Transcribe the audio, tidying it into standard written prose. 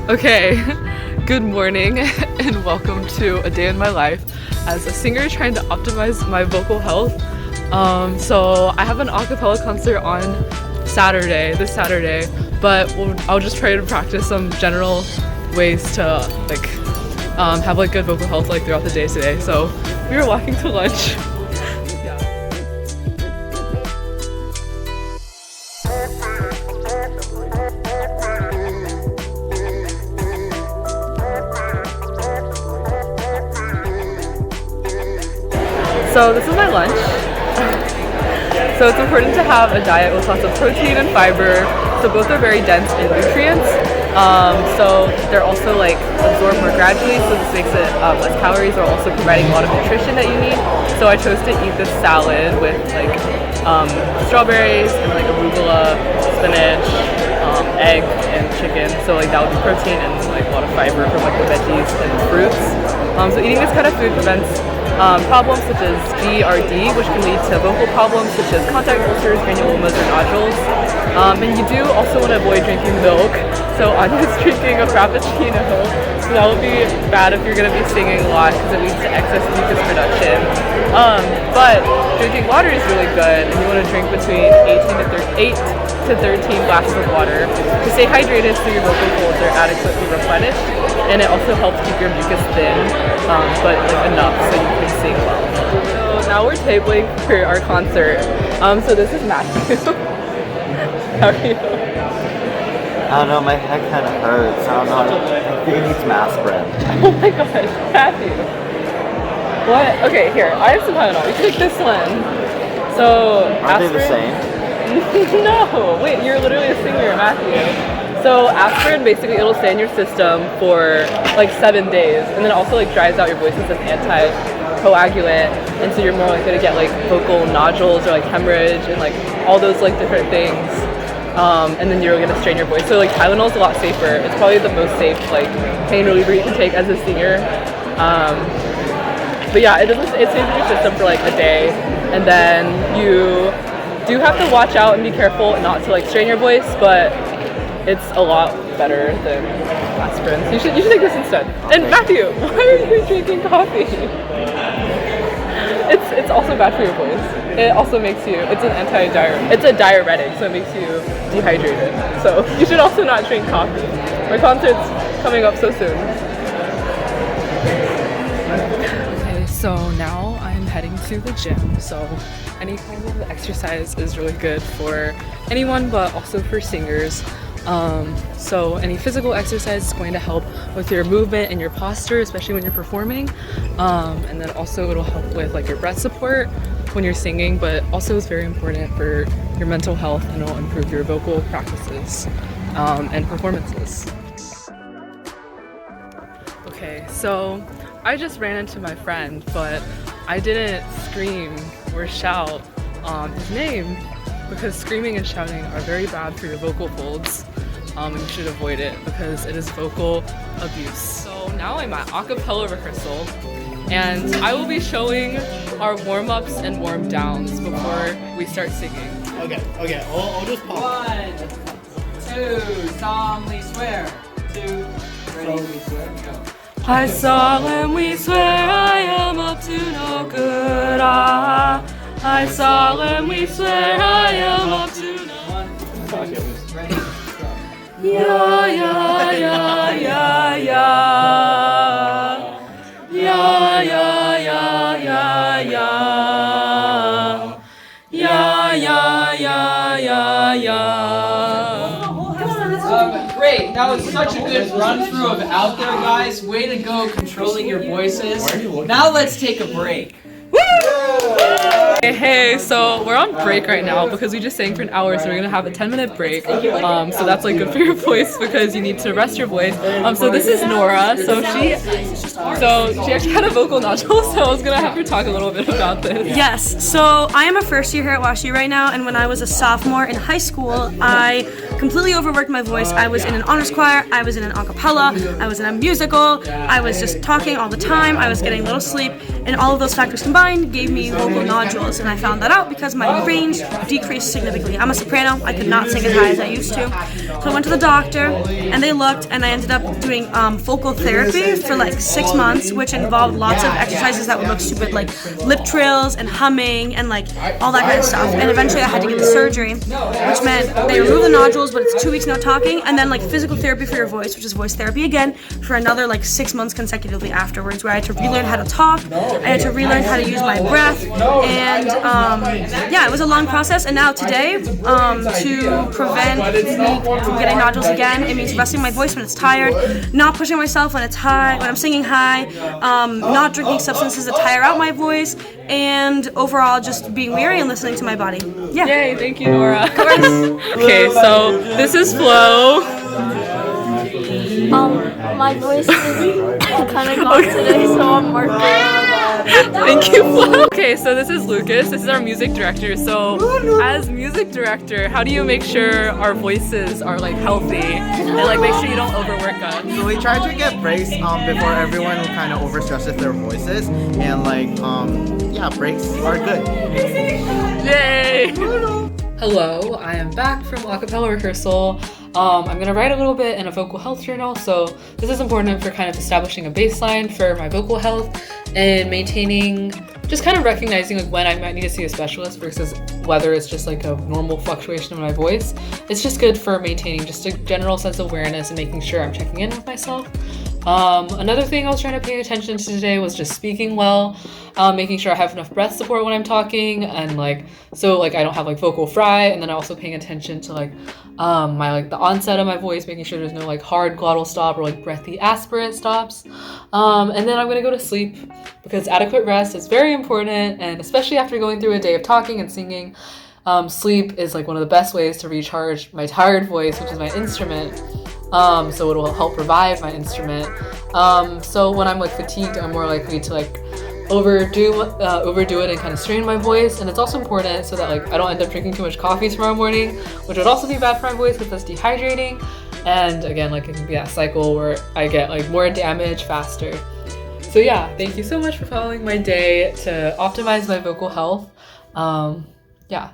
Okay, good morning and welcome to a day in my life as a singer trying to optimize my vocal health. So I have an a cappella concert on this Saturday, but I'll just try to practice some general ways to have good vocal health throughout the day today. So we were walking to lunch. So this is my lunch. So it's important to have a diet with lots of protein and fiber. So both are very dense in nutrients. So they're also absorbed more gradually. So this makes it less calories, while also providing a lot of nutrition that you need. So I chose to eat this salad with strawberries and arugula, spinach, egg, and chicken. So that would be protein and a lot of fiber from the veggies and fruits. So eating this kind of food prevents problems such as GERD, which can lead to vocal problems such as contact ulcers, granulomas, or nodules. And you do also want to avoid drinking milk. So Anya's drinking a Frappuccino. So that would be bad if you're going to be singing a lot because it leads to excess mucus production. But drinking water is really good, and you want to drink between 8 to 13 glasses of water to stay hydrated so your vocal folds are adequately replenished. And it also helps keep your mucus thin, but enough so you can sing well. So now we're tabling for our concert. So this is Matthew. How are you? I don't know, my head kind of hurts. I don't know, I think it needs some aspirin. Oh my gosh, Matthew. What? Okay, here, I have some Tylenol. You can take this one. So, Aren't aspirin? they the same? No, wait, you're literally a singer, Matthew. So aspirin, basically it'll stay in your system for 7 days, and then it also dries out your voice as an anticoagulant, and so you're more likely to get vocal nodules or hemorrhage and all those different things. And then you're going to strain your voice. So Tylenol's a lot safer. It's probably the most safe pain reliever you can take as a singer. But yeah, it stays in your system for a day, and then you do have to watch out and be careful not to strain your voice, but it's a lot better than aspirin. So you should take this instead. And Matthew, why are you drinking coffee? It's also bad for your voice. It also makes you, it's a diuretic, so it makes you dehydrated. So you should also not drink coffee. My concert's coming up so soon. Okay, so now I'm heading to the gym. So any kind of exercise is really good for anyone, but also for singers. So any physical exercise is going to help with your movement and your posture, especially when you're performing. And then also it'll help with your breath support when you're singing, but also is very important for your mental health, and it'll improve your vocal practices and performances. Okay, so I just ran into my friend, but I didn't scream or shout his name because screaming and shouting are very bad for your vocal folds. And you should avoid it because it is vocal abuse. So now I'm at a cappella rehearsal, and I will be showing our warm-ups and warm-downs before we start singing. Okay, I'll just pause. 1, 2, solemnly swear. 2, ready, swear, go. I solemnly swear I am up to no good. I solemnly swear I am up to no good. 1, 2, ready, go. Yeah, yeah, yeah, yeah, yeah. Yeah, yeah, yeah, yeah, yeah. Yeah, yeah, yeah, yeah, yeah. Great, that was such a good run through of Out There, guys. Way to go controlling your voices. Now let's take a break. Hey, so we're on break right now because we just sang for an hour, so we're gonna have a 10-minute break. So that's good for your voice because you need to rest your voice. So this is Nora. So she actually had a vocal nodule, so I was gonna have her talk a little bit about this. Yes, so I am a first year here at WashU right now, and when I was a sophomore in high school, I completely overworked my voice. I was in an honors choir, I was in an a cappella, I was in a musical, I was just talking all the time, I was getting little sleep, and all of those factors combined gave me vocal nodules, and I found that out because my range decreased significantly. I'm a soprano, I could not sing as high as I used to. So I went to the doctor, and they looked, and I ended up doing vocal therapy for like 6 months, which involved lots of exercises that would look stupid, like lip trills and humming and like all that kind of stuff. And eventually I had to get the surgery, which meant they remove the nodules, but it's 2 weeks no talking, and then like physical therapy for your voice, which is voice therapy again, for another like 6 months consecutively afterwards, where I had to relearn how to talk, I had to relearn how to use my breath, and yeah, it was a long process. And now today, to prevent me from getting nodules again, it means resting my voice when it's tired, not pushing myself when it's high, when I'm singing high, not drinking substances that tire out my voice, and overall just being weary and listening to my body. Yeah. Yay, thank you, Nora. Of course. Okay, so this is Flo. My voice is kind of gone today, so I'm working on that. Thank you, Flo. Okay, so this is Lucas. This is our music director. So, as music director, how do you make sure our voices are like healthy and like make sure you don't overwork us? So we try to get breaks before everyone kind of overstresses their voices, and like yeah, breaks are good. Yay! Hello, I am back from acapella rehearsal. I'm gonna write a little bit in a vocal health journal, so this is important for kind of establishing a baseline for my vocal health and maintaining, just kind of recognizing like when I might need to see a specialist versus whether it's just like a normal fluctuation of my voice. It's just good for maintaining just a general sense of awareness and making sure I'm checking in with myself. Another thing I was trying to pay attention to today was just speaking well, making sure I have enough breath support when I'm talking, and like so like I don't have like vocal fry, and then also paying attention to like my like the onset of my voice, making sure there's no like hard glottal stop or like breathy aspirate stops. And then I'm gonna go to sleep because adequate rest is very important, and especially after going through a day of talking and singing, sleep is like one of the best ways to recharge my tired voice, which is my instrument. So it will help revive my instrument. So when I'm like fatigued, I'm more likely to like overdo it and kind of strain my voice. And it's also important so that like I don't end up drinking too much coffee tomorrow morning, which would also be bad for my voice because that's dehydrating. And again, like it can be that cycle where I get like more damage faster. So yeah, thank you so much for following my day to optimize my vocal health. Yeah.